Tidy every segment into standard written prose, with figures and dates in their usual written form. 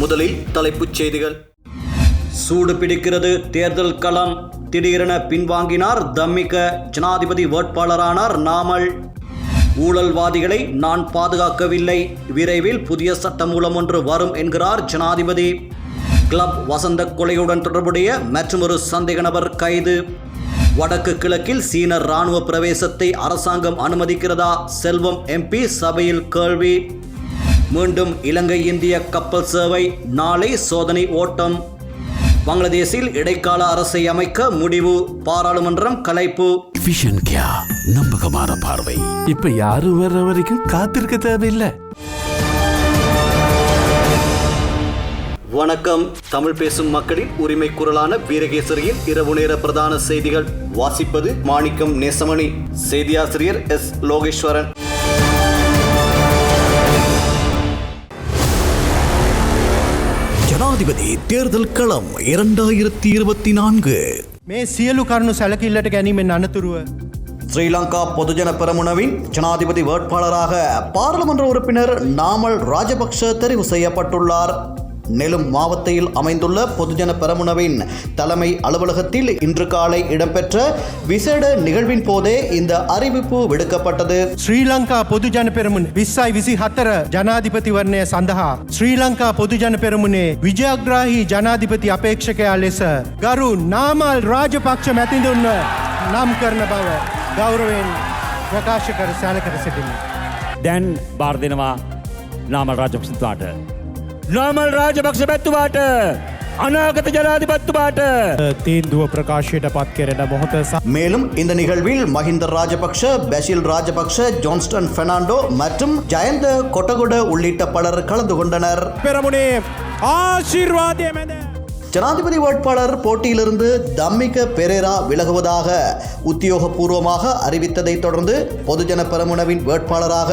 முதலில் தலைப்புச் செய்திகள். சூடு பிடிக்கிறது தேர்தல் களம். திடீரென பின்வாங்கினார் தம்மிக. ஜனாதிபதி வேட்பாளரானார் நாமல். ஊழல்வாதிகளை நான் பாதுகாக்கவில்லை, விரைவில் புதிய சட்டமூலம் ஒன்று வரும் என்கிறார் ஜனாதிபதி. கிளப் வசந்த கொலையுடன் தொடர்புடைய மற்றொரு சந்தேக நபர் கைது. வடக்கு கிழக்கில் சீன ராணுவ பிரவேசத்தை அரசாங்கம் அனுமதிக்கிறதா? செல்வம் எம்பி சபையில் கேள்வி. மீண்டும் இலங்கை இந்திய கப்பல் சேவை, நாளை சோதனை ஓட்டம். பங்களாதேஷில் இடைக்கால அரசை அமைக்க முடிவு, பாராளுமன்றம் கலைப்பு. விஷன் கியா, நம்பகமான பார்வை. இப்ப யாரும் வர்ற வரைக்கும் காத்திருக்க தேவையில்லை. வணக்கம். தமிழ் பேசும் மக்களின் உரிமை குரலான வீரகேசரியின் இரவு நேர பிரதான செய்திகள். வாசிப்பது மாணிக்கம் நேசமணி. செய்தியாசிரியர் எஸ் லோகேஸ்வரன். ஜனாதிபதி தேர்தல் களம் 2024. මේ සියලු කරුණු සැලකිල්ලට ගැනීමෙන් අනතුරුව ஸ்ரீலங்கா பொதுஜன பெரமுனவின் ஜனாதிபதி வேட்பாளராக பாராளுமன்ற உறுப்பினர் நாமல் ராஜபக்ஷ தெரிவு செய்யப்பட்டுள்ளார். நெலும் மாவட்டத்தில் அமைந்துள்ள பொதுஜன பெரமுனவின் தலைமை அலுவலகத்தில் இன்று காலை இடம்பெற்ற விசேட நிகழ்வின் போதே இந்த அறிவிப்பு விடுக்கப்பட்டது. ශ්‍රී ලංකා පොදුජන පෙරමුණ 2024 ජනාධිපතිවරණය සඳහා ශ්‍රී ලංකා පොදුජන පෙරමුණේ විජයග්‍රාහී ජනාධිපති අපේක්ෂකයා ලෙස ගරු නාමල් රාජපක්ෂ මැතිතුන්ව නම් කරන බව ගෞරවයෙන් ප්‍රකාශ කර සැලකර සිටිමි. දැන් බාර දෙනවා නාමල් රාජපක්ෂතුමාට. නාමල් රාජපක්ෂ මැතිතුමාට අනාගත ජනාධිපතිතුමාට තීන්දුව ප්‍රකාශයට පත් කෙරෙන මොහොත. மேலும் இந்த நிகழ்வில் மஹிந்த ராஜபக்ஷ, பெசில் ராஜபக்ஷ, ஜான்ஸ்டன் பெர்னாண்டோ மற்றும் ஜயந்த கொட்டகுட உள்ளிட்ட பலர் கலந்து கொண்டனர். පෙරමුණේ ආශිර්වාදය මැද ஜனாதிபதி வேட்பாளர் போட்டியிலிருந்து தம்மிக பெரேரா விலகுவதாக உத்தியோகபூர்வமாக அறிவித்ததை தொடர்ந்து பொதுஜன பெரமுனவின் வேட்பாளராக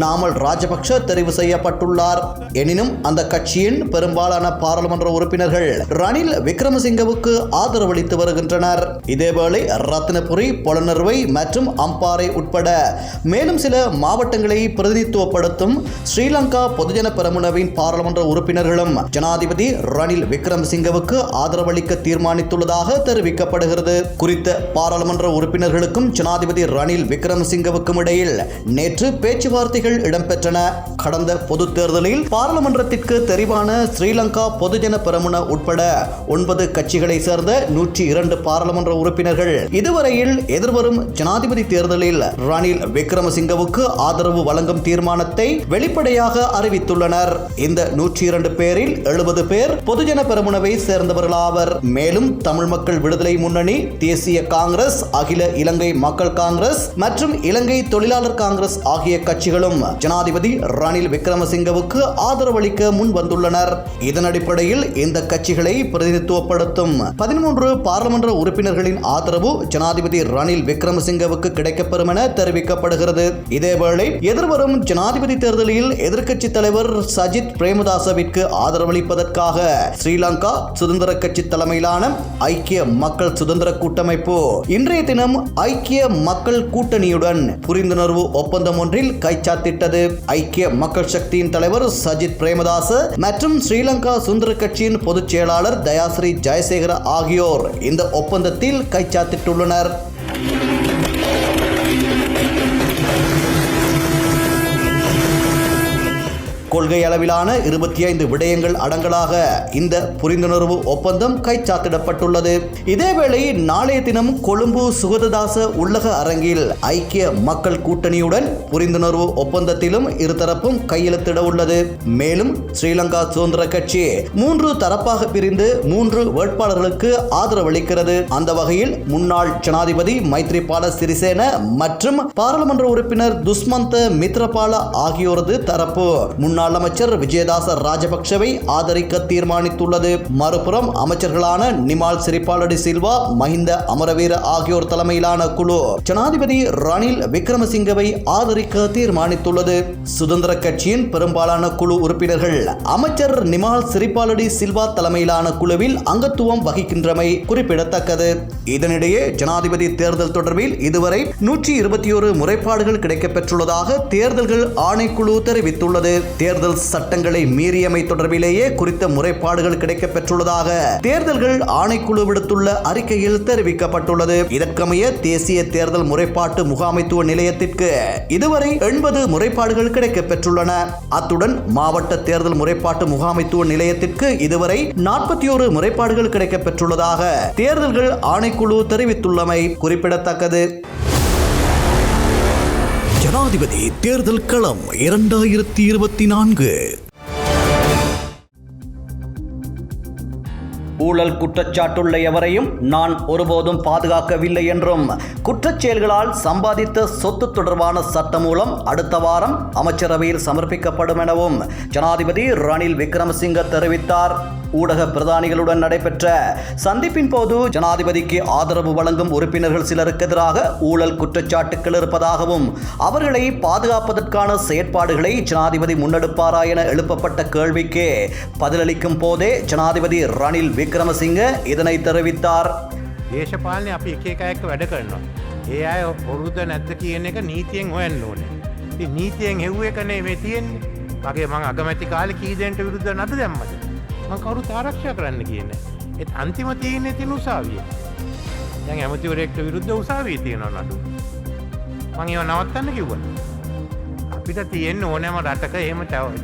நாமல் ராஜபக்ஷ தெரிவு செய்யப்பட்டுள்ளார். எனினும் அந்த கட்சியின் பெரும்பாலான பாராளுமன்ற உறுப்பினர்கள் ரணில் விக்ரமசிங்கவுக்கு ஆதரவளித்து வருகின்றனர். இதேவேளை ரத்னபுரி, பொலனறுவை மற்றும் அம்பாறை உட்பட மேலும் சில மாவட்டங்களை பிரதிநிதித்துவப்படுத்தும் ஸ்ரீலங்கா பொதுஜன பெரமுனவின் பாராளுமன்ற உறுப்பினர்களும் ஜனாதிபதி ரணில் விக்ரமசிங்க ஆதரவளிக்க தீர்மானித்துள்ளதாக தெரிவிக்கப்படுகிறது. குறித்த பாராளுமன்ற உறுப்பினர்களுக்கும் ஜனாதிபதி ரணில் விக்ரமசிங்கவுக்கும் இடையில் நேற்று பேச்சுவார்த்தைகள் இடம்பெற்றன. கடந்த பொது தேர்தலில் பாராளுமன்றத்திற்கு தெரிவான ஸ்ரீலங்கா பொதுஜன பெரமுன உட்பட 9 கட்சிகளை சேர்ந்த 102 பாராளுமன்ற உறுப்பினர்கள் இதுவரையில் எதிர்வரும் ஜனாதிபதி தேர்தலில் ரணில் விக்ரமசிங்கவுக்கு ஆதரவு வழங்கும் தீர்மானத்தை வெளிப்படையாக அறிவித்துள்ளனர். இந்த 102 பேரில் 70 பேர் பொதுஜன பெரமுனவை சேர்ந்தவர்களாவர். மேலும் தமிழ் மக்கள் விடுதலை முன்னணி, தேசிய காங்கிரஸ், அகில இலங்கை மக்கள் காங்கிரஸ் மற்றும் இலங்கை தொழிலாளர் காங்கிரஸ் ஆகிய கட்சிகளும் ஜனாதிபதி ரணில் விக்ரமசிங்கவுக்கு ஆதரவளிக்க முன் வந்துள்ளனர். இதன் அடிப்படையில் இந்த கட்சிகளை பிரதிநிதித்துவப்படுத்தும் 13 பாராளுமன்ற உறுப்பினர்களின் ஆதரவு ஜனாதிபதி ரணில் விக்ரமசிங்கவுக்கு கிடைக்கப்பெறும் என தெரிவிக்கப்படுகிறது. இதேவேளை எதிர்வரும் ஜனாதிபதி தேர்தலில் எதிர்க்கட்சி தலைவர் சஜித் பிரேமதாசவிற்கு ஆதரவளிப்பதற்காக ஸ்ரீலங்கா சுதந்திர கட்சி தலைமையிலான ஐக்கிய மக்கள் சுதந்திர கூட்டமைப்பு இன்றைய தினம் ஐக்கிய மக்கள் கூட்டணியுடன் புரிந்துணர்வு ஒப்பந்தம் ஒன்றில் கைச்சாத்திட்டது. ஐக்கிய மக்கள் சக்தியின் தலைவர் சஜித் பிரேமதாச மற்றும் ஸ்ரீலங்கா சுதந்திர கட்சியின் பொதுச் செயலாளர் தயாஸ்ரீ ஜெயசேகர ஆகியோர் இந்த ஒப்பந்தத்தில் கைச்சாத்திட்டுள்ளனர். கொள்கை அளவிலான 25 விடயங்கள் அடங்கலாக இந்த புரிந்துணர்வு ஒப்பந்தம் கைச்சாத்திடப்பட்டுள்ளது. இதேவேளை நாளைய தினம் கொழும்பு சுகததாச உள்ளக அரங்கில் ஐக்கிய மக்கள் கூட்டணியுடன் புரிந்துணர்வு ஒப்பந்தத்திலும் இருதரப்பும் கையெழுத்திட உள்ளது. மேலும் ஸ்ரீலங்கா சுதந்திர கட்சி 3 தரப்பாக பிரிந்து 3 வேட்பாளர்களுக்கு ஆதரவளிக்கிறது. அந்த வகையில் முன்னாள் ஜனாதிபதி மைத்ரிபால சிறிசேன மற்றும் பாராளுமன்ற உறுப்பினர் துஷ்மந்த மித்ரபால ஆகியோரது தரப்பு முன்னாள் அமைச்சர் விஜயதாச ராஜபக்ஷவை ஆதரிக்க தீர்மானித்துள்ளது. மறுபுறம் அமைச்சர்களான நிமால் சிறிபாலடி சில்வா, மஹிந்த அமரவீர ஆகியோர் தலைமையிலான குழு ஜனாதிபதி ரணில் விக்ரமசிங்கவை ஆதரிக்க தீர்மானித்துள்ளது. சுதந்திர கட்சியின் பெரும்பாலான குழு உறுப்பினர்கள் அமைச்சர் நிமால் சிறிபாலடி சில்வா தலைமையிலான குழுவில் அங்கத்துவம் வகிக்கின்றமை குறிப்பிடத்தக்கது. இதனிடையே ஜனாதிபதி தேர்தல் தொடர்பில் இதுவரை 121 முறைப்பாடுகள் கிடைக்கப்பெற்றுள்ளதாக தேர்தல்கள் ஆணைக்குழு தெரிவித்துள்ளது. தேர்தல் சட்டங்களை மீறியமை தொடர்பிலேயே குறித்த முறைப்பாடுகள் கிடைக்கப் பெற்றுள்ளதாக தேர்தல்கள் ஆணைக்குழு விடுத்துள்ள அறிக்கையில் தெரிவிக்கப்பட்டுள்ளது. இதற்கமைய தேசிய தேர்தல் முறைப்பாட்டு முகாமைத்துவ நிலையத்திற்கு இதுவரை 80 முறைப்பாடுகள் கிடைக்கப் பெற்றுள்ளன. அத்துடன் மாவட்ட தேர்தல் முறைப்பாட்டு முகாமைத்துவ நிலையத்திற்கு இதுவரை 41 முறைப்பாடுகள் கிடைக்கப் பெற்றுள்ளதாக தேர்தல்கள் ஆணைக்குழு தெரிவித்துள்ளமை குறிப்பிடத்தக்கது. ஜனாதிபதி தேர்தல் களம் 2024. ஊழல் குற்றச்சாட்டுள்ள எவரையும் நான் ஒருபோதும் பாதுகாக்கவில்லை என்றும் குற்றச்செயல்களால் சம்பாதித்த சொத்து தொடர்பான சட்டமூலம் அடுத்த வாரம் அமைச்சரவையில் சமர்ப்பிக்கப்படும் எனவும் ஜனாதிபதி ரணில் விக்ரமசிங்க தெரிவித்தார். ஊடக பிரதானிகளுடன் நடைபெற்ற சந்திப்பின் போது ஜனாதிபதிக்கு ஆதரவு வழங்கும் உறுப்பினர்கள் சிலருக்கு எதிராக ஊழல் குற்றச்சாட்டுகள் இருப்பதாகவும் அவர்களை பாதுகாப்பதற்கான செயற்பாடுகளை ஜனாதிபதி முன்னெடுப்பாரா என எழுப்பப்பட்ட கேள்விக்கு பதிலளிக்கும் போதே ஜனாதிபதி ரணில் விக்ரமசிங்க இதனை தெரிவித்தார். දේශපාලනය අපි එක එක්ක වැඩ කරනවා. ඒ අය ඔරුද නැද්ද කියන එක නීතියෙන් හොයන්න ඕනේ. ඉතින් නීතියෙන් හෙව්ව එකනේ මේ තියෙන්නේ. මගේ මං අගමැති කාලේ කී දෙනෙක්ට විරුද්ධව නඩු දැම්මද? මං කවුරුත් ආරක්ෂා කරන්න කියන්නේ. ඒත් අන්තිම තියෙන්නේ තින උසාවිය. දැන් ඇමතිවරයෙක්ට විරුද්ධව උසාවියේ තියෙනවා නඩු. මං ඒව නවත්තන්න කිව්වා. අපිට තියෙන්නේ ඕනෑම රටක එහෙම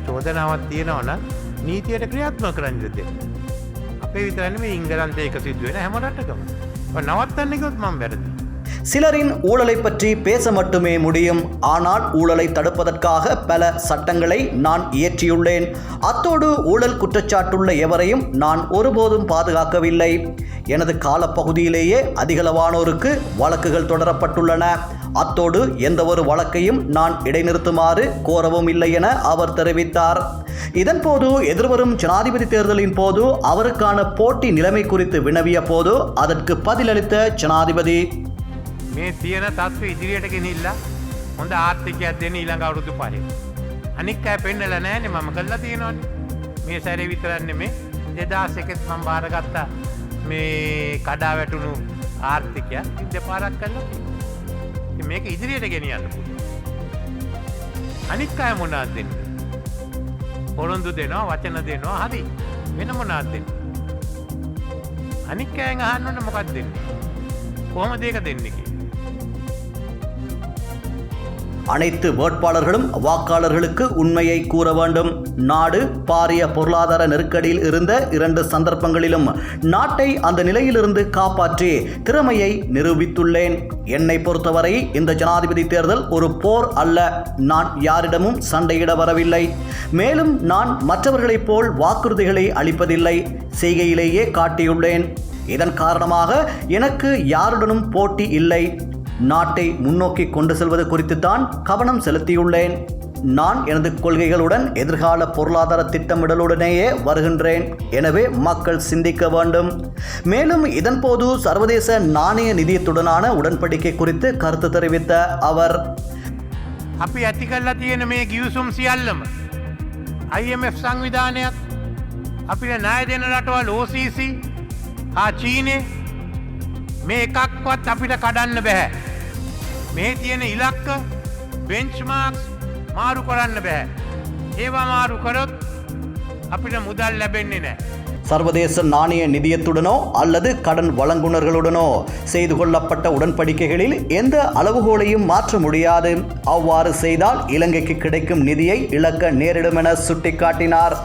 චෝදනාවක් තියෙනවා නම් නීතියට ක්‍රියාත්මක කරන්න දෙන්න. අපේ විතර නෙමෙයි ඉංගලන්තේ එක සිද්ධ වෙන හැම රටකම. நவத்தன்னை மம்பெருது. சிலரின் ஊழலை பற்றி பேச மட்டுமே முடியும். ஆனால் ஊழலை தடுப்பதற்காக பல சட்டங்களை நான் இயற்றியுள்ளேன். அத்தோடு ஊழல் குற்றச்சாட்டுள்ள எவரையும் நான் ஒருபோதும் பாதுகாக்கவில்லை. எனது காலப்பகுதியிலேயே அதிகளவானோருக்கு வழக்குகள் தொடரப்பட்டுள்ளன. அத்தோடு எந்த ஒரு வழக்கையும் நான் இடைநிறுத்துமாறு கோரவும் இல்லை என அவர் தெரிவித்தார். இதன்போது எதிர்வரும் ஜனாதிபதி தேர்தலின் போது அவருக்கான போட்டி நிலைமை குறித்து வினவிய போது அதற்கு பதிலளித்த ஜனாதிபதி, මේ තියෙන තත්ත්ව ඉදිරියට ගෙනිල්ලා හොඳ ආර්ථිකයක් දෙන්න ඊළඟ අවුරුදු 5. අනික් අය පෙන්නලා නැහැනේ මම කළා තියෙනවනේ. මේ සැරේ විතරක් නෙමෙයි 2001ත් මම බාරගත්තා මේ කඩා වැටුණු ආර්ථිකයක් දෙපාරක් කළා. ඉතින් මේක ඉදිරියට ගෙනියන්න පුළුවන්. අනික් අය මොනවද දෙන්නේ? පොරොන්දු දෙනවා, වචන දෙනවා, හරි. වෙන මොනවද දෙන්නේ? අනික් අයන් අහන්න ඕනේ මොකක්ද දෙන්නේ? කොහොමද ඒක දෙන්නේ කියලා. அனைத்து வேட்பாளர்களும் வாக்காளர்களுக்கு உண்மையை கூற வேண்டும். நாடு பாரிய பொருளாதார நெருக்கடியில் இருந்த 2 சந்தர்ப்பங்களிலும் நாட்டை அந்த நிலையிலிருந்து காப்பாற்றி திறமையை நிரூபித்துள்ளேன். என்னை பொறுத்தவரை இந்த ஜனாதிபதி தேர்தல் ஒரு போர் அல்ல. நான் யாரிடமும் சண்டையிட வரவில்லை. மேலும் நான் மற்றவர்களைப் போல் வாக்குறுதிகளை அளிப்பதில்லை. செய்கையிலேயே காட்டியுள்ளேன். இதன் காரணமாக எனக்கு யாருடனும் போட்டி இல்லை. நாட்டை முன்னோக்கி கொண்டு செல்வது குறித்து தான் கவனம் செலுத்தியுள்ளேன். நான் எனது கொள்கைகளுடன் எதிர்கால பொருளாதார திட்டமிடலுடனேயே வருகின்றேன். எனவே மக்கள் சிந்திக்க வேண்டும். மேலும் இதன்போது சர்வதேச நாணய நிதியத்துடனான உடன்படிக்கை குறித்து கருத்து தெரிவித்த அவர், අපි ඇති කරලා තියෙන මේ ගිවිසුම් සියල්ලම IMF සංවිධානයත් අපිට ණය දෙන රටවල් OCC හා චීනය මේ එකක්වත් අපිට කඩන්න බෑ. මේ තියෙන ඉලක්ක බෙන්ච්මාර්ක්ස් මාරු කරන්න බෑ. ඒවා මාරු කරොත් අපිට මුදල් ලැබෙන්නේ නැහැ. சர்வதேச நாணய நிதியத்துடனோ அல்லது கடன் வழங்குனர்களுடனோ செய்து கொள்ளப்பட்ட உடன்படிக்கைகளில் எந்த அளவுகோலையும் மாற்ற முடியாது. அவ்வாறு செய்தால் இலங்கைக்கு கிடைக்கும் நிதியை இழக்க நேரிடும் என சுட்டிக்காட்டினார்.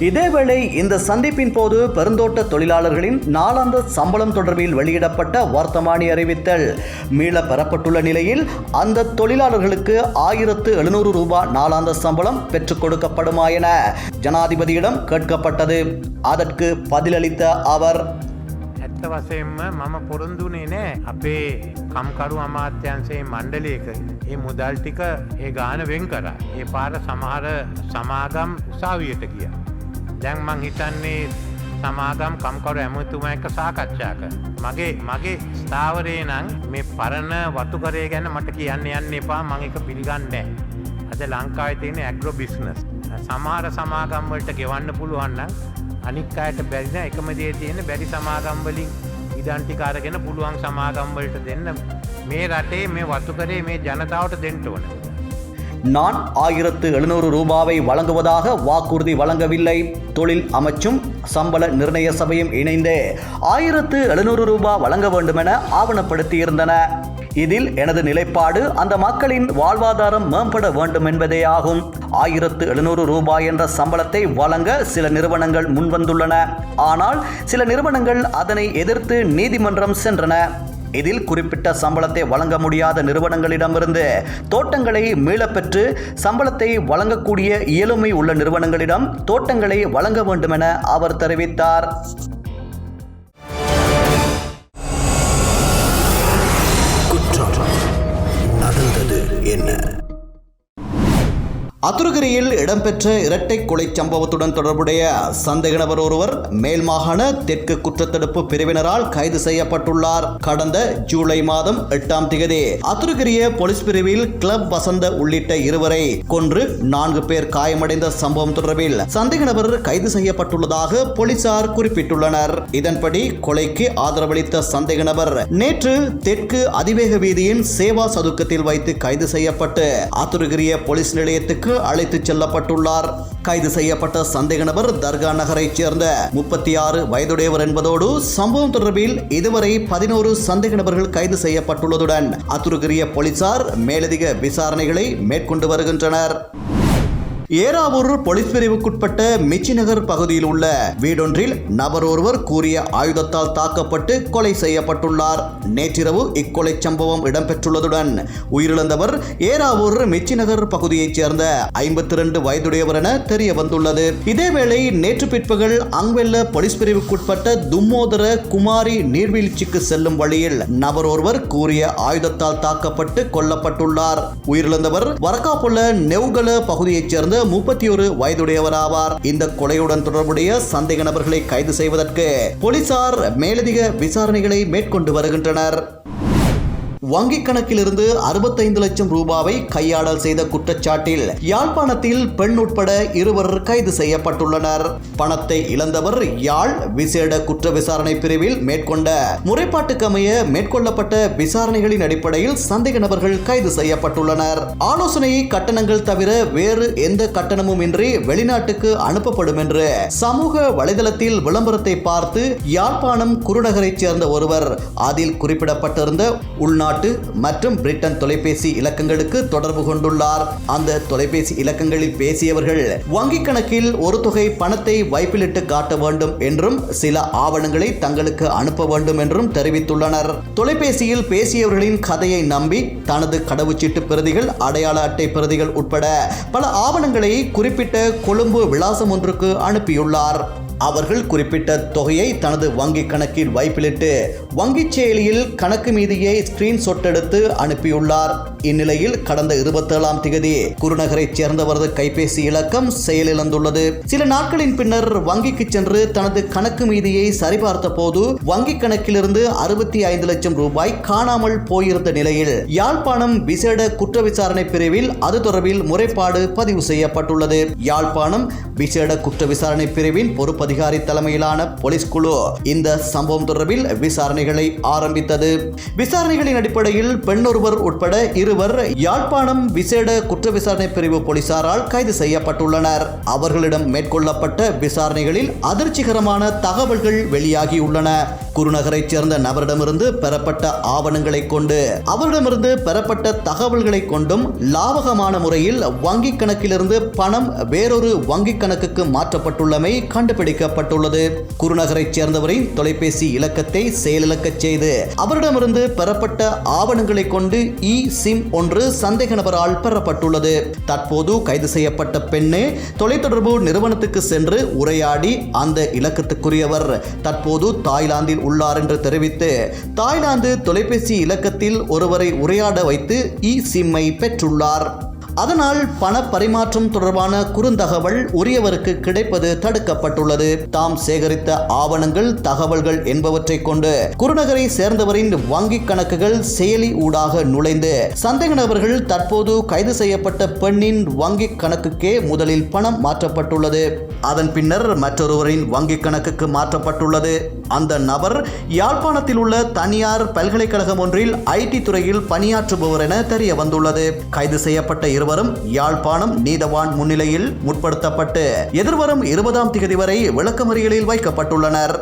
இதேவேளை இந்த சந்திப்பின் போது பெருந்தோட்ட தொழிலாளர்களின் நாளாந்த சம்பளம் தொடர்பில் வெளியிடப்பட்ட வர்த்தமானி அறிவித்தல் மீள பெறப்பட்டுள்ள நிலையில் அந்த தொழிலாளர்களுக்கு 1700 ரூபாய் நாளாந்த சம்பளம் பெற்றுக் கொடுக்கப்படுமா என ஜனாதிபதியிடம் கேட்கப்பட்டது. அதற்கு பதிலளித்த அவர், ඇත්ත වශයෙන්ම මම පොරොන්දුනේ නෑ අපේ කම්කරු අමාත්‍යංශයේ මණ්ඩලයක ඒ මුදල් ටික ඒ ගාන වෙන් කරා. ඒ පාර සමහර සමාගම් උසාවියට ගියා. දැන් මං හිතන්නේ සමාගම් කම්කරු ඇමතුමා එක්ක සාකච්ඡා කරා. මගේ ස්ථාවරේ නම් මේ පරණ වතුකරේ ගැන මට කියන්න යන්න එපා. මං ඒක පිළිගන්නේ නෑ. අද ලංකාවේ තියෙන ඇග්‍රෝ බිස්නස් සමහර සමාගම් වලට ගෙවන්න පුළුවන් නම් අනික් අයට බැරි නෑ. එකම දේ තියෙන බැරි සමාගම් වලින් ඉඩම් ටික අරගෙන පුළුවන් සමාගම් වලට දෙන්න. මේ රටේ මේ වතුකරේ මේ ජනතාවට දෙන්න ඕන. நான் 1700 ரூபாவை வழங்குவதாக வாக்குறுதி வழங்கவில்லை. தொழில் அமைச்சும் சம்பள நிர்ணய சபையும் இணைந்து 1700 ரூபாய் வழங்க வேண்டும் என ஆவணப்படுத்தியிருந்தன. இதில் எனது நிலைப்பாடு அந்த மக்களின் வாழ்வாதாரம் மேம்பட வேண்டும் என்பதே ஆகும். 1700 ரூபாய் என்ற சம்பளத்தை வழங்க சில நிறுவனங்கள் முன்வந்துள்ளன. ஆனால் சில நிறுவனங்கள் அதனை எதிர்த்து நீதிமன்றம் சென்றன. இதில் குறிப்பிட்ட சம்பளத்தை வழங்க முடியாத நிறுவனங்களிடமிருந்து தோட்டங்களை மீளப்பெற்று சம்பளத்தை வழங்கக்கூடிய இயலுமை உள்ள நிறுவனங்களிடம் தோட்டங்களை வழங்க வேண்டும் என அவர் தெரிவித்தார். நடந்தது என்ன? அத்துருகிரியில் இடம்பெற்ற இரட்டை கொலை சம்பவத்துடன் தொடர்புடைய சந்தேக நபர் ஒருவர் மேல் மாகாண தெற்கு குற்றத்தடுப்பு பிரிவினரால் கைது செய்யப்பட்டுள்ளார். கடந்த ஜூலை மாதம் 8ஆம் தேதி அத்துருகிரிய போலீஸ் பிரிவில் கிளப் வசந்த உள்ளிட்ட இருவரை கொன்று 4 பேர் காயமடைந்த சம்பவம் தொடர்பில் சந்தேக நபர் கைது செய்யப்பட்டுள்ளதாக போலீசார் குறிப்பிட்டுள்ளனர். இதன்படி கொலைக்கு ஆதரவளித்த சந்தேக நபர் நேற்று தெற்கு அதிவேக வீதியின் சேவா சதுக்கத்தில் வைத்து கைது செய்யப்பட்டு அத்துருகிரிய போலீஸ் நிலையத்துக்கு அழைத்துச் செல்லப்பட்டுள்ளார். கைது செய்யப்பட்ட சந்தேக நபர் தர்கா நகரைச் சேர்ந்த 36 வயதுடையவர் என்பதோடு சம்பவம் தொடர்பில் இதுவரை 11 சந்தேக நபர்கள் கைது செய்யப்பட்டுள்ளதுடன் அத்துருகிரிய போலீசார் மேலதிக விசாரணைகளை மேற்கொண்டு வருகின்றனர். ஏறாவூர் போலீஸ் பிரிவுக்குட்பட்ட மிச்சிநகர் பகுதியில் உள்ள வீடொன்றில் நபர் ஒருவர் கூறிய ஆயுதத்தால் தாக்கப்பட்டு கொலை செய்யப்பட்டுள்ளார். நேற்றிரவு இக்கொலை சம்பவம் இடம்பெற்றுள்ளதுடன் உயிரிழந்தவர் ஏறாவூர் மிச்சிநகர் பகுதியைச் சேர்ந்த 52 வயதுடையவர் என தெரிய வந்துள்ளது. இதேவேளை நேற்று பிற்பகல் அங்வெல்ல போலீஸ் பிரிவுக்குட்பட்ட தும்மோதர குமாரி நீர்வீழ்ச்சிக்கு செல்லும் வழியில் நபர் ஒருவர் கூறிய ஆயுதத்தால் தாக்கப்பட்டு கொல்லப்பட்டுள்ளார். உயிரிழந்தவர் வரக்காப்புள்ள நெவுகல பகுதியைச் சேர்ந்த 31 வயதுடையவராவார். இந்த கொலையுடன் தொடர்புடைய சந்தேக நபர்களை கைது செய்வதற்கு போலீசார் மேலதிக விசாரணைகளை மேற்கொண்டு வருகின்றனர். வங்கிக் கணக்கிலிருந்து 65 லட்சம் ரூபாவை கையாடல் செய்த குற்றச்சாட்டில் யாழ்ப்பாணத்தில் பெண் உட்பட 2 கைது செய்யப்பட்டுள்ளனர். பணத்தை இழந்தவர் யாழ் விசேட குற்ற விசாரணை பிரிவில் மேற்கொண்ட முறைப்பாட்டுக்கமைய மேற்கொள்ளப்பட்ட விசாரணைகளின் அடிப்படையில் சந்தேக நபர்கள் கைது செய்யப்பட்டுள்ளனர். ஆலோசனை கட்டணங்கள் தவிர வேறு எந்த கட்டணமும் இன்றி வெளிநாட்டுக்கு அனுப்பப்படும் என்று சமூக வலைதளத்தில் விளம்பரத்தை பார்த்து யாழ்ப்பாணம் குருநகரைச் சேர்ந்த ஒருவர் அதில் குறிப்பிடப்பட்டிருந்த உள்நாட்டு மற்றும் பிரிட்டன் தொலைபேசி இலக்கங்களுக்கு தொடர்பு கொண்டுள்ளார். அந்த தொலைபேசி இலக்கங்களில் பேசியவர்கள் வங்கிக் கணக்கில் ஒரு தொகை பணத்தை வைப்பிலிட்டு காட்ட வேண்டும் என்றும் சில ஆவணங்களை தங்களுக்கு அனுப்ப வேண்டும் என்றும் தெரிவித்துள்ளனர். தொலைபேசியில் பேசியவர்களின் கதையை நம்பி தனது கடவுச்சீட்டு பிரதிகள், அடையாள அட்டை பிரதிகள் உட்பட பல ஆவணங்களை குறிப்பிட்ட கொழும்பு விலாசம் ஒன்றுக்கு அனுப்பியுள்ளார். அவர்கள் குறிப்பிட்ட தொகையை தனது வங்கிக் கணக்கில் வைப்பிலிட்டு வங்கிச் செயலியில் கணக்கு மீதியை ஸ்கிரீன்ஷாட் எடுத்து அனுப்பியுள்ளார். இந்நிலையில் கடந்த 27ஆம் தேதி குருநகரைச் சேர்ந்தவரது கைபேசி இலக்கம் செயலிழந்துள்ளது. சில நாட்களின் பின்னர் வங்கிக்கு சென்று தனது கணக்கு மீதியை சரிபார்த்த போது வங்கிக் கணக்கிலிருந்து 65 லட்சம் ரூபாய் காணாமல் போயிருந்த நிலையில் யாழ்ப்பாணம் விசேட குற்ற விசாரணை பிரிவில் அது தொடர்பில் முறைப்பாடு பதிவு செய்யப்பட்டுள்ளது. யாழ்ப்பாணம் விசேட குற்ற விசாரணை பிரிவின் பொறுப்பதிகாரி தலைமையிலான போலீஸ் குழு இந்த சம்பவம் தொடர்பில் விசாரணைகளை ஆரம்பித்தது. விசாரணைகளின் அடிப்படையில் பெண்ணொருவர் உட்பட 2 யாழ்ப்பாணம் விசேட குற்ற விசாரணை பிரிவு போலீசாரால் கைது செய்யப்பட்டுள்ளனர். அவர்களிடம் மேற்கொள்ளப்பட்ட விசாரணைகளில் அதிர்ச்சிகரமான தகவல்கள் வெளியாகியுள்ளன. குருநகரைச் சேர்ந்த நபரிடமிருந்து பெறப்பட்ட ஆவணங்களை கொண்டு அவரிடமிருந்து பெறப்பட்ட தகவல்களை கொண்டும் லாபகமான முறையில் வங்கிக் கணக்கிலிருந்து பணம் வேறொரு வங்கிக் கணக்குக்கு மாற்றப்பட்டுள்ளமை கண்டுபிடிக்கப்பட்டுள்ளது. குருநகரைச் சேர்ந்தவரின் தொலைபேசி இலக்கத்தை செயலிழக்கச் செய்து அவரிடமிருந்து பெறப்பட்ட ஆவணங்களை கொண்டு சிம் ஒன்று சந்தேக நபரால் பெறப்பட்டுள்ளது. தற்போது கைது செய்யப்பட்ட பெண்ணே தொலைத்தொடர்பு நிறுவனத்துக்கு சென்று உரையாடி அந்த இலக்கத்துக்குரியவர் தற்போது தாய்லாந்தில் உள்ளார் என்று தெரிவித்து தாய்லாந்து தொலைபேசி இலக்கத்தில் ஒருவரை உரையாட வைத்து சிம்மை பெற்றுள்ளார். அதனால் பண பரிமாற்றம் தொடர்பான குறுந்தகவல் உரியவருக்கு கிடைப்பது தடுக்கப்பட்டுள்ளது. தாம் சேகரித்த ஆவணங்கள், தகவல்கள் என்பவற்றை கொண்டு குருநகரை சேர்ந்தவரின் வங்கிக் கணக்குகள் செயலி ஊடாக நுழைந்து சந்தேக நபர்கள் தற்போது கைது செய்யப்பட்ட பெண்ணின் வங்கிக் கணக்குக்கே முதலில் பணம் மாற்றப்பட்டுள்ளது. அதன் பின்னர் மற்றொருவரின் வங்கிக் கணக்குக்கு மாற்றப்பட்டுள்ளது. அந்த நபர் யாழ்ப்பாணத்தில் உள்ள தனியார் பல்கலைக்கழகம் ஒன்றில் IT துறையில் பணியாற்றுபவர் என தெரிய வந்துள்ளது. கைது செய்யப்பட்ட இருவரும் யாழ்ப்பாணம் நீதவான் முன்னிலையில் முற்படுத்தப்பட்டு எதிர்வரும் 20ஆம் தேதி வரை விளக்கமறியலில் வைக்கப்பட்டுள்ளனர்.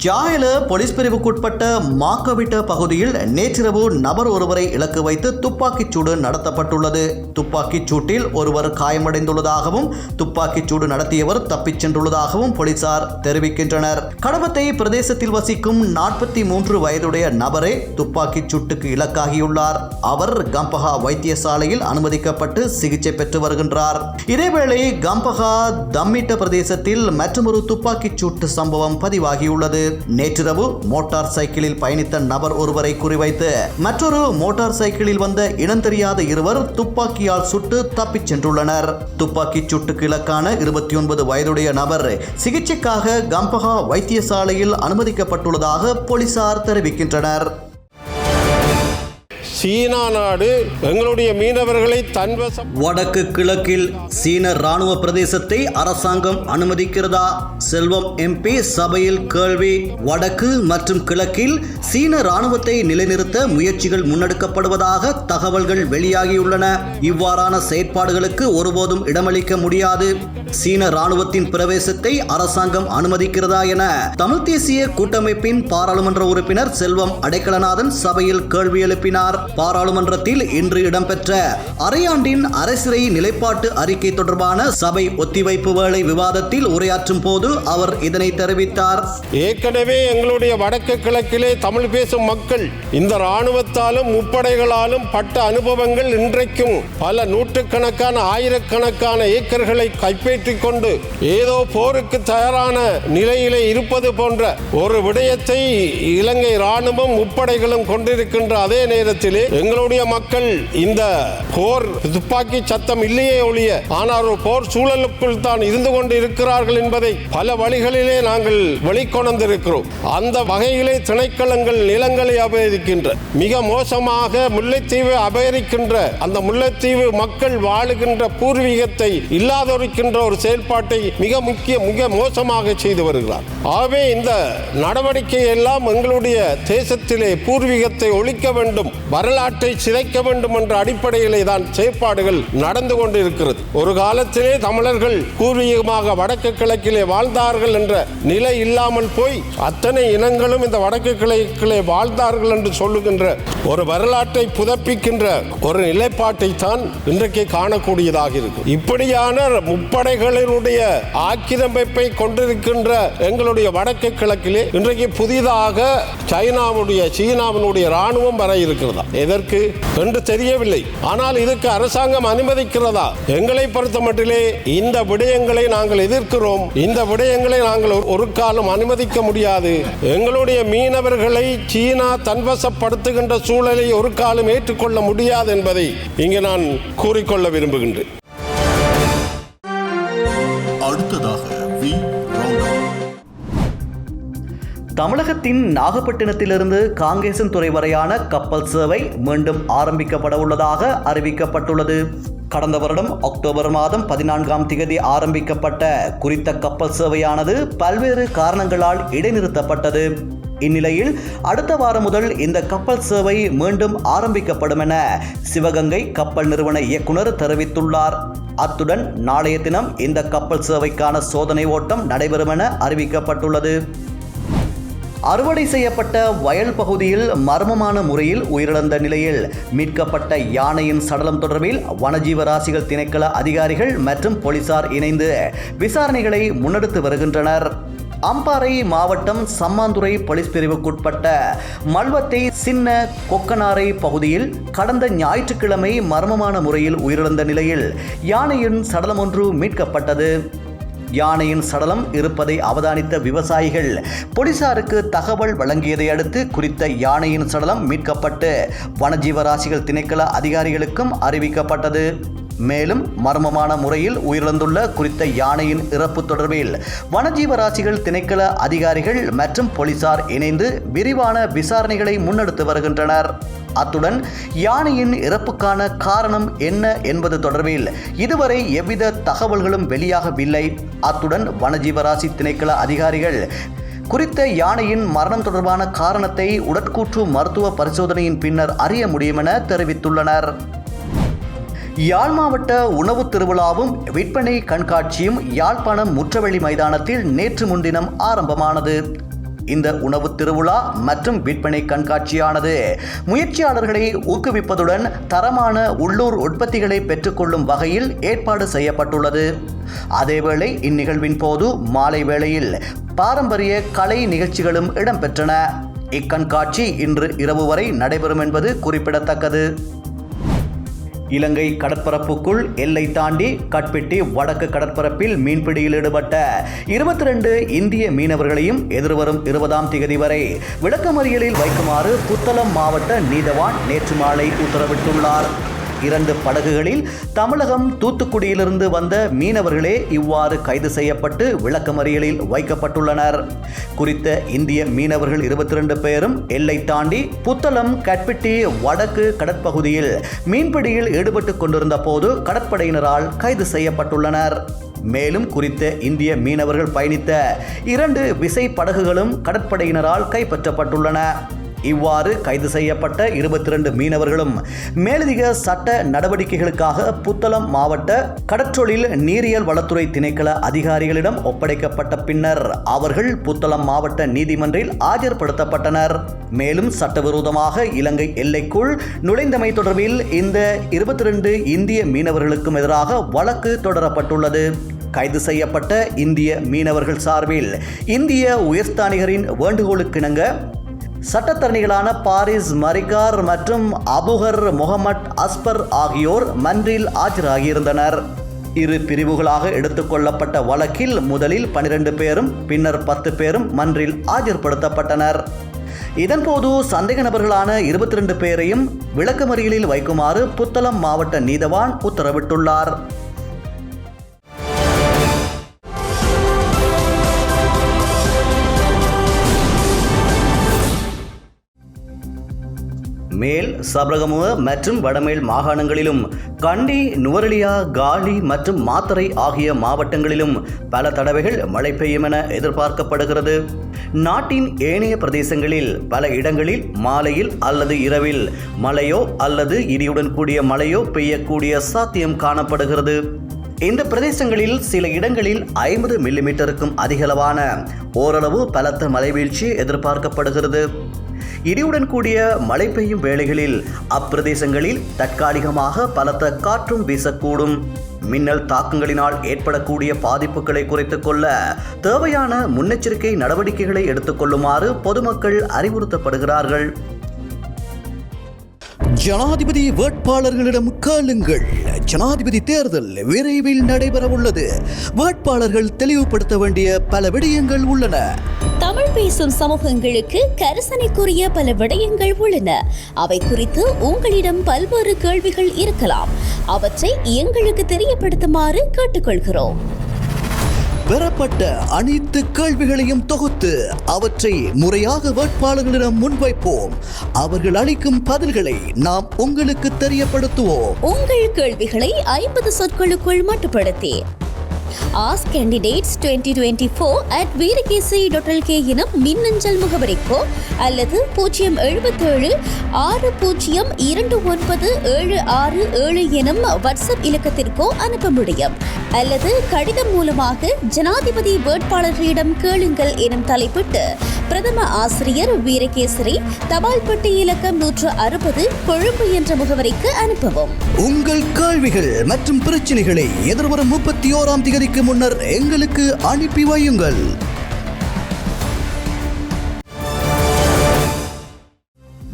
ஜாயல போலீஸ் பிரிவுக்குட்பட்ட மாக்கவிட்ட பகுதியில் நேற்றிரவு நபர் ஒருவரை இலக்கு வைத்து துப்பாக்கிச் சூடு நடத்தப்பட்டுள்ளது. துப்பாக்கிச் சூட்டில் ஒருவர் காயமடைந்துள்ளதாகவும் துப்பாக்கிச் சூடு நடத்தியவர் தப்பிச் சென்றுள்ளதாகவும் போலீசார் தெரிவிக்கின்றனர். கடவத்தை பிரதேசத்தில் வசிக்கும் 43 வயதுடைய நபரே துப்பாக்கிச் சூட்டுக்கு இலக்காகியுள்ளார். அவர் கம்பஹா வைத்தியசாலையில் அனுமதிக்கப்பட்டு சிகிச்சை பெற்று வருகின்றார். இதேவேளை கம்பஹா தம்மிட்ட பிரதேசத்தில் மற்றொரு துப்பாக்கிச் சூட்டு சம்பவம் பதிவாகியுள்ளது. நேற்றிரவு மோட்டார் சைக்கிளில் பயணித்த நபர் ஒருவரை குறிவைத்து மற்றொரு மோட்டார் சைக்கிளில் வந்த இனம் தெரியாத இருவர் துப்பாக்கியால் சுட்டு தப்பிச் சென்றுள்ளனர். துப்பாக்கிச் சூட்டுக்கு இலக்கான 29 வயதுடைய நபர் சிகிச்சைக்காக கம்பஹா வைத்தியசாலையில் அனுமதிக்கப்பட்டுள்ளதாக போலீசார் தெரிவிக்கின்றனர். சீனா நாடு எங்களுடைய மீனவர்களை தன்வசம். வடக்கு கிழக்கில் சீன ராணுவ பிரதேசத்தை அரசாங்கம் அனுமதிக்கிறதா? செல்வம் எம்பி சபையில் கேள்வி. வடக்கு மற்றும் கிழக்கில் சீன ராணுவத்தை நிலைநிறுத்த முயற்சிகள் முன்னெடுக்கப்படுவதாக தகவல்கள் வெளியாகியுள்ளன. இவ்வாறான செயற்பாடுகளுக்கு ஒருபோதும் இடமளிக்க முடியாது. சீன ராணுவத்தின் பிரவேசத்தை அரசாங்கம் அனுமதிக்கிறதா என தமிழ் தேசிய கூட்டமைப்பின் பாராளுமன்ற உறுப்பினர் செல்வம் அடைக்கலநாதன் சபையில் கேள்வி எழுப்பினார். பாராளுமன்றத்தில் இன்று இடம்பெற்ற அரையாண்டின் அரசிறை நிலைப்பாட்டு அறிக்கை தொடர்பான சபை ஒத்திவைப்பு வேளை விவாதத்தில் உரையாற்றும் போது அவர் இதனை தெரிவித்தார். ஏற்கனவே எங்களுடைய வடக்கு கிழக்கிலே தமிழ் பேசும் மக்கள் இந்த இராணுவத்தாலும் முப்படைகளாலும் பட்ட அனுபவங்கள் இன்றைக்கும் பல நூற்றுக்கணக்கான ஆயிரக்கணக்கான ஏக்கர்களை கைப்பற்றிக் கொண்டு ஏதோ போருக்கு தயாரான நிலையிலே இருப்பது போன்ற ஒரு விடயத்தை இலங்கை இராணுவம் முப்படைகளும் கொண்டிருக்கின்ற அதே நேரத்தில் எங்களுடைய மக்கள் இந்த போர் துப்பாக்கி சத்தம் இல்லையே ஒழிய ஆனால் ஒரு போர் சூழலுக்குள் தான் இருந்து கொண்டு இருக்கிறார்கள் என்பதை பல வழிகளிலே நாங்கள் வெளிக்கொணர்ந்திருக்கிறோம். அந்த வகையிலே திணைக்களங்கள் நிலங்களை அபகரிக்கின்ற மிக மோசமாக முல்லைத்தீவு அபகரிக்கின்ற அந்த முல்லைத்தீவு மக்கள் வாழுகின்ற பூர்வீகத்தை இல்லாதொருக்கின்ற ஒரு செயல்பாட்டை மிக மோசமாக செய்து வருகிறார். ஆகவே இந்த நடவடிக்கை எல்லாம் எங்களுடைய தேசத்திலே பூர்வீகத்தை ஒழிக்க வேண்டும், வரலாற்றை சிதைக்க வேண்டும் என்ற அடிப்படையிலே தான் செயற்பாடுகள் நடந்து கொண்டிருக்கிறது. ஒரு காலத்திலே தமிழர்கள் பூர்வீகமாக வடக்கு கிழக்கிலே வாழ்ந்தார்கள் என்ற நிலை இல்லாமல் போய் அத்தனை இனங்களும் இந்த வடக்கு கிழக்கிலே வாழ்ந்தார்கள் என்று சொல்லுகின்ற ஒரு வரலாற்றை புதுப்பிக்கின்ற ஒரு நிலைப்பாட்டை தான் இன்றைக்கு காணக்கூடியதாக இருக்கும். இப்படியான முப்படைகளினுடைய ஆக்கிரமிப்பை கொண்டிருக்கின்ற எங்களுடைய வடக்கு கிழக்கிலே இன்றைக்கு புதிதாக சீனாவினுடைய ராணுவம் வர இருக்கிறதா? எதற்கு என்று தெரியவில்லை. ஆனால் இதற்கு அரசாங்கம் அனுமதிக்கிறதா? எங்களை பொறுத்த மட்டிலே இந்த விடயங்களை நாங்கள் எதிர்க்கிறோம். இந்த விடயங்களை நாங்கள் ஒரு காலம் அனுமதிக்க முடியாது. எங்களுடைய மீனவர்களை சீனா தன்வசப்படுத்துகின்ற சூழலை ஒரு காலம் ஏற்றுக்கொள்ள முடியாது என்பதை இங்கே நான் கூறிக்கொள்ள விரும்புகின்றேன். தமிழகத்தின் நாகப்பட்டினத்திலிருந்து காங்கேசன்துறை வரையான கப்பல் சேவை மீண்டும் ஆரம்பிக்கப்பட உள்ளதாக அறிவிக்கப்பட்டுள்ளது. கடந்த வருடம் அக்டோபர் மாதம் 14ஆம் தேதி ஆரம்பிக்கப்பட்ட குறித்த கப்பல் சேவையானது பல்வேறு காரணங்களால் இடைநிறுத்தப்பட்டது. இந்நிலையில் அடுத்த வாரம் முதல் இந்த கப்பல் சேவை மீண்டும் ஆரம்பிக்கப்படும் என சிவகங்கை கப்பல் நிறுவன இயக்குனர் தெரிவித்துள்ளார். அத்துடன் நாளைய தினம் இந்த கப்பல் சேவைக்கான சோதனை ஓட்டம் நடைபெறும் என அறிவிக்கப்பட்டுள்ளது. அறுவடை செய்யப்பட்ட வயல் பகுதியில் மர்மமான முறையில் உயிரிழந்த நிலையில் மீட்கப்பட்ட யானையின் சடலம் தொடர்பில் வனஜீவராசிகள் திணைக்கள அதிகாரிகள் மற்றும் போலீசார் இணைந்து விசாரணைகளை முன்னெடுத்து வருகின்றனர். அம்பாறை மாவட்டம் சம்மாந்துறை போலீஸ் பிரிவுக்குட்பட்ட மல்வத்தை சின்ன கொக்கனாரை பகுதியில் கடந்த ஞாயிற்றுக்கிழமை மர்மமான முறையில் உயிரிழந்த நிலையில் யானையின் சடலம் ஒன்று மீட்கப்பட்டது. யானையின் சடலம் இருப்பதை அவதானித்த விவசாயிகள் போலீசாருக்கு தகவல் வழங்கியதை அடுத்து குறித்த யானையின் சடலம் மீட்கப்பட்டு வனஜீவராசிகள் திணைக்கள அதிகாரிகளுக்கும் அறிவிக்கப்பட்டது. மேலும் மர்மமான முறையில் உயிரிழந்துள்ள குறித்த யானையின் இறப்பு தொடர்பில் வனஜீவராசிகள் திணைக்கள அதிகாரிகள் மற்றும் போலீசார் இணைந்து விரிவான விசாரணைகளை முன்னெடுத்து வருகின்றனர். அத்துடன் யானையின் இறப்புக்கான காரணம் என்ன என்பது தொடர்பில் இதுவரை எவ்வித தகவல்களும் வெளியாகவில்லை. அத்துடன் வனஜீவராசி திணைக்கள அதிகாரிகள் குறித்த யானையின் மரணம் தொடர்பான காரணத்தை உடற்கூற்று மருத்துவ பரிசோதனையின் பின்னர் அறிய முடியும் என தெரிவித்துள்ளனர். யாழ் மாவட்ட உணவு திருவிழாவும் விற்பனை கண்காட்சியும் யாழ்ப்பாணம் முற்றவெளி மைதானத்தில் நேற்று முன்தினம் ஆரம்பமானது. இந்த உணவு திருவிழா மற்றும் விற்பனை கண்காட்சியானது முயற்சியாளர்களை ஊக்குவிப்பதுடன் தரமான உள்ளூர் உற்பத்திகளை பெற்றுக்கொள்ளும் வகையில் ஏற்பாடு செய்யப்பட்டுள்ளது. அதேவேளை இந்நிகழ்வின் போது மாலை வேளையில் பாரம்பரிய கலை நிகழ்ச்சிகளும் இடம்பெற்றன. இக்கண்காட்சி இன்று இரவு வரை நடைபெறும் என்பது குறிப்பிடத்தக்கது. இலங்கை கடற்பரப்புக்குள் எல்லை தாண்டி கட்பிட்டி வடக்கு கடற்பரப்பில் மீன்பிடியில் ஈடுபட்ட 22 இந்திய மீனவர்களையும் எதிர்வரும் 20ஆம் தேதி வரை விளக்கமறியலில் வைக்குமாறு புத்தளம் மாவட்ட நீதவான் நேற்று மாலை உத்தரவிட்டுள்ளார். 2 படகுகளில் தமிழகம் தூத்துக்குடியிலிருந்து வந்த மீனவர்களே இவ்வாறு கைது செய்யப்பட்டு விளக்கமறியலில் வைக்கப்பட்டுள்ளனர். குறித்த இந்திய மீனவர்கள் 22 பேரும் எல்லை தாண்டி புத்தளம் கட்பிட்டி வடக்கு கடற்பகுதியில் மீன்பிடியில் ஈடுபட்டுக் கொண்டிருந்த போது கடற்படையினரால் கைது செய்யப்பட்டுள்ளனர். மேலும் குறித்த இந்திய மீனவர்கள் பயணித்த 2 விசை படகுகளும் கடற்படையினரால் கைப்பற்றப்பட்டுள்ளன. இவ்வாறு கைது செய்யப்பட்ட 22 மீனவர்களும் மேலதிக சட்ட நடவடிக்கைகளுக்காக புத்தளம் மாவட்ட கடற்றொழில் நீரியல் வளத்துறை திணைக்கள அதிகாரிகளிடம் ஒப்படைக்கப்பட்ட பின்னர் அவர்கள் புத்தளம் மாவட்ட நீதிமன்றில் ஆஜர்படுத்தப்பட்டனர். மேலும் சட்டவிரோதமாக இலங்கை எல்லைக்குள் நுழைந்தமை தொடர்பில் இந்த 22 இந்திய மீனவர்களுக்கும் எதிராக வழக்கு தொடரப்பட்டுள்ளது. கைது செய்யப்பட்ட இந்திய மீனவர்கள் சார்பில் இந்திய உயர்ஸ்தானிகரின் வேண்டுகோளுக்கிணங்க சட்டத்தரணிகளான பாரிஸ் மரிகார் மற்றும் அபுகர் முகமட் அஸ்பர் ஆகியோர் மன்றில் ஆஜராகியிருந்தனர். 2 பிரிவுகளாக எடுத்துக்கொள்ளப்பட்ட வழக்கில் முதலில் 12 பேரும் பின்னர் 10 பேரும் மன்றில் ஆஜர்படுத்தப்பட்டனர். இதன்போது சந்தேக நபர்களான 22 பேரையும் விளக்கமறியலில் வைக்குமாறு புத்தளம் மாவட்ட நீதவான் உத்தரவிட்டுள்ளார். மேல் சபரகமுவ மற்றும் வடமேல் மாகாணங்களிலும் கண்டி, நுவரெலியா, காலி மற்றும் மாத்தறை ஆகிய மாவட்டங்களிலும் பல தடவைகள் மழை பெய்யும் என எதிர்பார்க்கப்படுகிறது. நாட்டின் ஏனைய பிரதேசங்களில் பல இடங்களில் மாலையில் அல்லது இரவில் மழையோ அல்லது இடியுடன் கூடிய மழையோ பெய்யக்கூடிய சாத்தியம் காணப்படுகிறது. இந்த பிரதேசங்களில் சில இடங்களில் 50 மில்லிமீட்டருக்கும் அதிகளவான ஓரளவு பலத்த மழைவீழ்ச்சி எதிர்பார்க்கப்படுகிறது. இடியுடன் கூடிய மழை பெய்யும் வேளைகளில் அப்பிரதேசங்களில் தற்காலிகமாக பலத்த காற்றும் வீசக்கூடும். மின்னல் தாக்கங்களினால் ஏற்படக்கூடிய பாதிப்புகளை குறைத்துக் கொள்ள தேவையான முன்னெச்சரிக்கை நடவடிக்கைகளை எடுத்துக்கொள்ளுமாறு பொதுமக்கள் அறிவுறுத்தப்படுகிறார்கள். ஜனாதிபதி வேட்பாளர்களிடம் கேளுங்கள். ஜனாதிபதி தேர்தல் விரைவில் நடைபெறவுள்ளது. வேட்பாளர்கள் தெளிவுபடுத்த வேண்டிய பல விடயங்கள் உள்ளன. தமிழ் பேசும் சமூகங்களுக்கு கரிசனைக்குரிய பல விடயங்கள் உள்ளன. அவை குறித்து உங்களிடம் பல்வேறு கேள்விகள் இருக்கலாம். அவற்றை எங்களுக்கு தெரியப்படுத்துமாறு கேட்டுக்கொள்கிறோம். பெறப்பட்ட அனைத்து கேள்விகளையும் தொகுத்து அவற்றை முறையாக வேட்பாளர்களிடம் முன்வைப்போம். அவர்கள் அளிக்கும் பதில்களை நாம் உங்களுக்கு தெரியப்படுத்துவோம். உங்கள் கேள்விகளை 50 சொற்களுக்குள் மட்டுப்படுத்தி Ask Candidates 2024@veerakesari.lk எனும் மின்னஞ்சல் முகவரிக்கோ அல்லது 07760297677 எனும் வாட்ஸ்அப் இலக்கத்திற்கோ அனுப்ப முடியும். அல்லது கடிதம் மூலமாக ஜனாதிபதி வேட்பாளர்களிடம் கேளுங்கள் எனும் தலைப்பிட்டு பிரதம ஆசிரியர் வீரகேசரி, தபால் பெட்டி இலக்கம் 160 கொழும்பு என்ற முகவரிக்கு அனுப்பவும். உங்கள் கேள்விகள் மற்றும் பிரச்சனைகளை எதிர்வரும் 31ஆம் தேதிக்கு முன்னர் எங்களுக்கு அனுப்பி வையுங்கள்.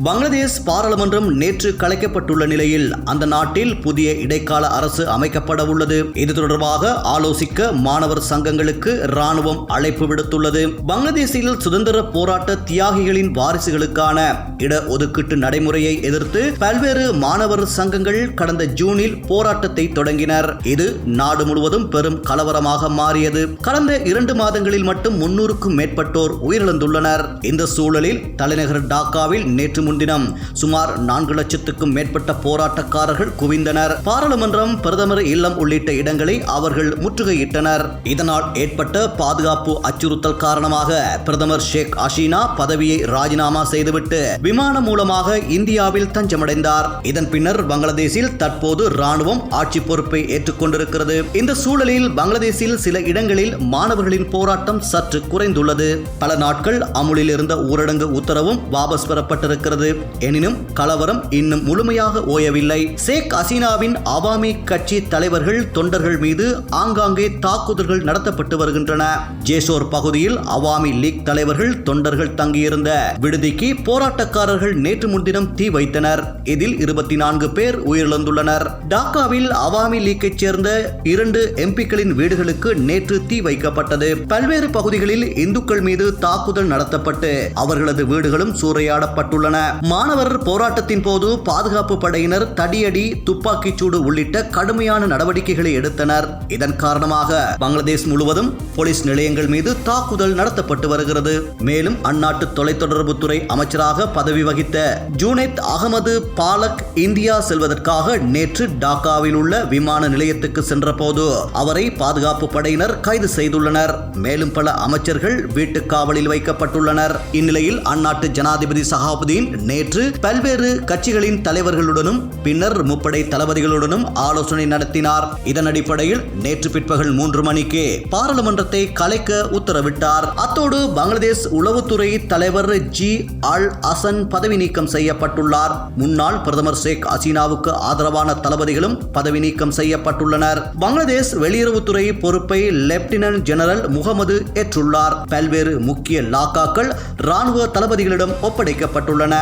பங்களாதேஷ் பாராளுமன்றம் நேற்று கலைக்கப்பட்டுள்ள நிலையில் அந்த நாட்டில் புதிய இடைக்கால அரசு அமைக்கப்பட உள்ளது. இது தொடர்பாக ஆலோசிக்க மாணவர் சங்கங்களுக்கு இராணுவம் அழைப்பு விடுத்துள்ளது. பங்களாதேஷில் சுதந்திர போராட்ட தியாகிகளின் வாரிசுகளுக்கான இடஒதுக்கீட்டு நடைமுறையை எதிர்த்து பல்வேறு மாணவர் சங்கங்கள் கடந்த ஜூனில் போராட்டத்தை தொடங்கினர். இது நாடு முழுவதும் பெரும் கலவரமாக மாறியது. கடந்த 2 மாதங்களில் மட்டும் 300க்கும் மேற்பட்டோர் உயிரிழந்துள்ளனர். இந்த சூழலில் தலைநகர் டாக்காவில் நேற்று முன்தினம் சுமார் 4 லட்சத்துக்கும் மேற்பட்ட போராட்டக்காரர்கள் குவிந்தனர். பாராளுமன்றம், பிரதமர் இல்லம் உள்ளிட்ட இடங்களை அவர்கள் முற்றுகையிட்டனர். இதனால் ஏற்பட்ட பாதுகாப்பு அச்சுறுத்தல் காரணமாக பிரதமர் ஷேக் ஹசீனா பதவியை ராஜினாமா செய்துவிட்டு விமானம் மூலமாக இந்தியாவில் தஞ்சமடைந்தார். இதன் பின்னர் பங்களாதேஷில் தற்போது ராணுவம் ஆட்சி பொறுப்பை ஏற்றுக்கொண்டிருக்கிறது. இந்த சூழலில் பங்களாதேஷில் சில இடங்களில் மாணவர்களின் போராட்டம் சற்று குறைந்துள்ளது. பல நாட்கள் அமுலில் இருந்த ஊரடங்கு உத்தரவும் வாபஸ் பெறப்பட்டிருக்கிறது. எனினும் கலவரம் இன்னும் முழுமையாக ஓயவில்லை. ஷேக் ஹசீனாவின் அவாமி கட்சி தலைவர்கள், தொண்டர்கள் மீது ஆங்காங்கே தாக்குதல்கள் நடத்தப்பட்டு வருகின்றன. ஜேசோர் பகுதியில் அவாமி லீக் தலைவர்கள், தொண்டர்கள் தங்கியிருந்த விடுதிக்கு போராட்டக்காரர்கள் நேற்று முன்தினம் தீ வைத்தனர். இதில் 24 பேர் உயிரிழந்துள்ளனர். டாக்காவில் அவாமி லீக்கை சேர்ந்த 2 எம்பிக்களின் வீடுகளுக்கு நேற்று தீ வைக்கப்பட்டது. பல்வேறு பகுதிகளில் இந்துக்கள் மீது தாக்குதல் நடத்தப்பட்டு அவர்களது வீடுகளும் சூறையாடப்பட்டுள்ளன. மாணவர் போராட்டத்தின் போது பாதுகாப்பு படையினர் தடியடி, துப்பாக்கிச் சூடு உள்ளிட்ட கடுமையான நடவடிக்கைகளை எடுத்தனர். இதன் காரணமாக பங்களாதேஷ் முழுவதும் போலீஸ் நிலையங்கள் மீது தாக்குதல் நடத்தப்பட்டு வருகிறது. மேலும் அந்நாட்டு தொலைத்தொடர்புத்துறை அமைச்சராக பதவி வகித்த ஜூனைத் அகமது பாலக் இந்தியா செல்வதற்காக நேற்று டாக்காவில் உள்ள விமான நிலையத்துக்கு சென்ற போது அவரை பாதுகாப்பு படையினர் கைது செய்துள்ளனர். மேலும் பல அமைச்சர்கள் வீட்டு காவலில் வைக்கப்பட்டுள்ளனர். இந்நிலையில் அந்நாட்டு ஜனாதிபதி சஹாபுதீன் நேற்று பல்வேறு கட்சிகளின் தலைவர்களுடனும் பின்னர் முப்படை தளபதிகளுடனும் ஆலோசனை நடத்தினார். இதன் அடிப்படையில் நேற்று பிற்பகல் 3 மணிக்கு பாராளுமன்றத்தை கலைக்க உத்தரவிட்டார். அத்தோடு பங்களாதேஷ் உளவுத்துறை தலைவர் ஜி அல் ஹசன் பதவி நீக்கம் செய்யப்பட்டுள்ளார். முன்னாள் பிரதமர் ஷேக் ஹசீனாவுக்கு ஆதரவான தளபதிகளும் பதவி நீக்கம் செய்யப்பட்டுள்ளனர். பங்களாதேஷ் வெளியுறவுத்துறை பொறுப்பை லெப்டினன்ட் ஜெனரல் முகமது ஏற்றுள்ளார். பல்வேறு முக்கிய லாக்காக்கள் ராணுவ தளபதிகளிடம் ஒப்படைக்கப்பட்டுள்ளன.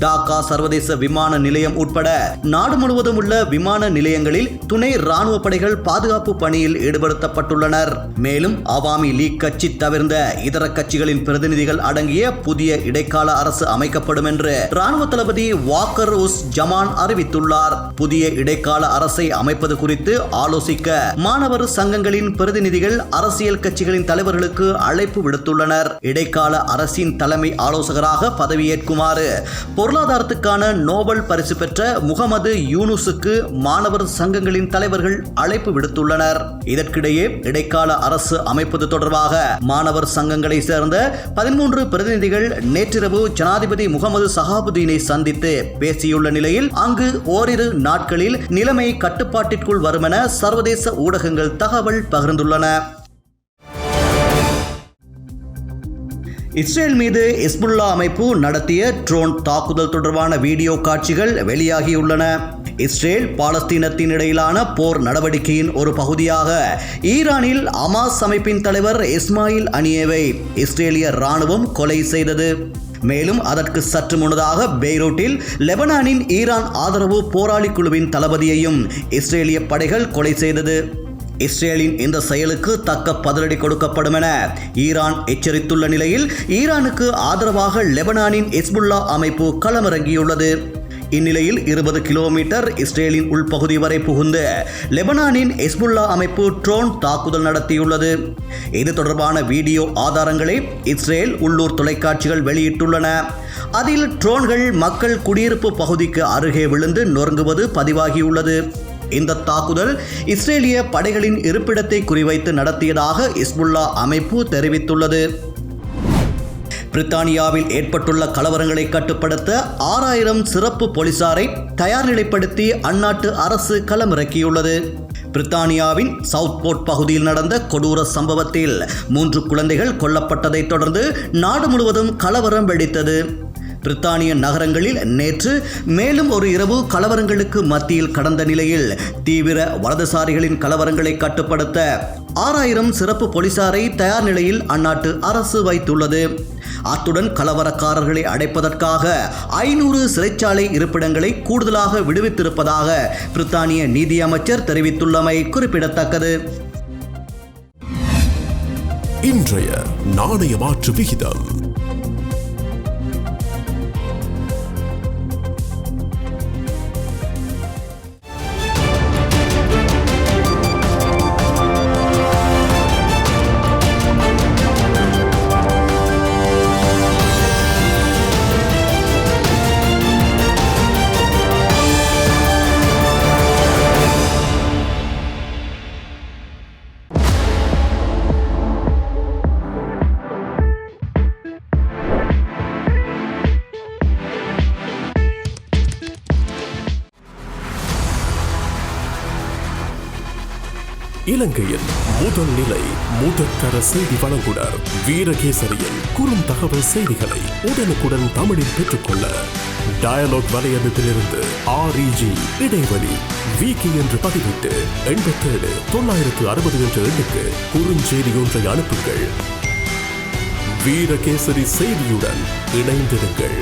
டாக்கா சர்வதேச விமான நிலையம் உட்பட நாடு முழுவதும் உள்ள விமான நிலையங்களில் துணை ராணுவ படைகள் பாதுகாப்பு பணியில் ஈடுபடுத்தப்பட்டுள்ளனர். மேலும் அவாமி லீக் கட்சி தவிர்ந்த இதர கட்சிகளின் பிரதிநிதிகள் அடங்கிய புதிய இடைக்கால அரசு அமைக்கப்படும் என்று ராணுவ தளபதி வாக்கர் உஸ் ஜமான் அறிவித்துள்ளார். புதிய இடைக்கால அரசை அமைப்பது குறித்து ஆலோசிக்க மாணவர் சங்கங்களின் பிரதிநிதிகள் அரசியல் கட்சிகளின் தலைவர்களுக்கு அழைப்பு விடுத்துள்ளனர். இடைக்கால அரசின் தலைமை ஆலோசகராக பதவியேற்குமாறு பொருளாதாரத்துக்கான நோபல் பரிசு பெற்ற முகமது யூனுஸுக்கு மாணவர் சங்கங்களின் தலைவர்கள் அழைப்பு விடுத்துள்ளனர். இதற்கிடையே இடைக்கால அரசு அமைப்பது தொடர்பாக மாணவர் சங்கங்களை சேர்ந்த 13 பிரதிநிதிகள் நேற்றிரவு ஜனாதிபதி முகமது சஹாபுதீனை சந்தித்து பேசியுள்ள நிலையில் அங்கு ஓரிரு நாட்களில் நிலைமை கட்டுப்பாட்டிற்குள் வரும் என சர்வதேச ஊடகங்கள் தகவல் பகிர்ந்துள்ளன. இஸ்ரேல் மீது ஹிஸ்புல்லா அமைப்பு நடத்திய ட்ரோன் தாக்குதல் தொடர்பான வீடியோ காட்சிகள் வெளியாகியுள்ளன. இஸ்ரேல் பாலஸ்தீனத்தின் இடையிலான போர் நடவடிக்கையின் ஒரு பகுதியாக ஈரானில் ஹமாஸ் அமைப்பின் தலைவர் இஸ்மாயில் அனியேவை இஸ்ரேலிய ராணுவம் கொலை செய்தது. மேலும் அதற்கு சற்று முன்னதாக பெய்ரூட்டில் லெபனானின் ஈரான் ஆதரவு போராளி குழுவின் தளபதியையும் இஸ்ரேலிய படைகள் கொலை செய்தது. இஸ்ரேலின் இந்த செயலுக்கு தக்க பதிலடி கொடுக்கப்படும் என ஈரான் எச்சரித்துள்ள நிலையில் ஈரானுக்கு ஆதரவாக லெபனானின் ஹிஸ்புல்லா அமைப்பு களமிறங்கியுள்ளது. இந்நிலையில் 20 கிலோமீட்டர் இஸ்ரேலின் உள்பகுதி வரை புகுந்து லெபனானின் ஹிஸ்புல்லா அமைப்பு ட்ரோன் தாக்குதல் நடத்தியுள்ளது. இது தொடர்பான வீடியோ ஆதாரங்களை இஸ்ரேல் உள்ளூர் தொலைக்காட்சிகள் வெளியிட்டுள்ளன. அதில் ட்ரோன்கள் மக்கள் குடியிருப்பு பகுதிக்கு அருகே விழுந்து நொறுங்குவது பதிவாகியுள்ளது. இந்த தாக்குதல் இஸ்ரேலிய படைகளின் இருப்பிடத்தை குறிவைத்து நடத்தியதாக ஹிஸ்புல்லா அமைப்பு தெரிவித்துள்ளது. பிரித்தானியாவில் ஏற்பட்டுள்ள கலவரங்களை கட்டுப்படுத்த 6000 சிறப்பு போலீசாரை தயார் நிலைப்படுத்தி அந்நாட்டு அரசு களமிறக்கியுள்ளது. பிரித்தானியாவின் சவுத்போர்ட் பகுதியில் நடந்த கொடூர சம்பவத்தில் 3 குழந்தைகள் கொல்லப்பட்டதைத் தொடர்ந்து நாடு முழுவதும் கலவரம் வெடித்தது. பிரித்தானிய நகரங்களில் நேற்று மேலும் ஒரு இரவு கலவரங்களுக்கு மத்தியில் கடந்த நிலையில் தீவிர வலதுசாரிகளின் கலவரங்களை கட்டுப்படுத்த 6000 சிறப்பு போலீசாரை தயார் நிலையில் அந்நாட்டு அரசு வைத்துள்ளது. அத்துடன் கலவரக்காரர்களை அடைப்பதற்காக 500 சிறைச்சாலை இருப்பிடங்களை கூடுதலாக விடுவித்திருப்பதாக பிரித்தானிய நீதியமைச்சர் தெரிவித்துள்ளமை குறிப்பிடத்தக்கது. இன்றைய நாணய மாற்று விகிதம் இலங்கையின் முதல் நிலை முதற்கர செய்தி வழங்குனர் வீரகேசரியின் குறுந்தகவல் செய்திகளை உடனுக்குடன் தமிழில் பெற்றுக்கொள்ள டயலாக் வலையமைப்பிலிருந்து REG இடைவெளி வீக்கி என்று பதிவிட்டு 87 960 என்ற எண்ணுக்கு குறுஞ்செய்தி ஒன்றை அனுப்புங்கள். வீரகேசரி செய்தியுடன் இணைந்திருங்கள்.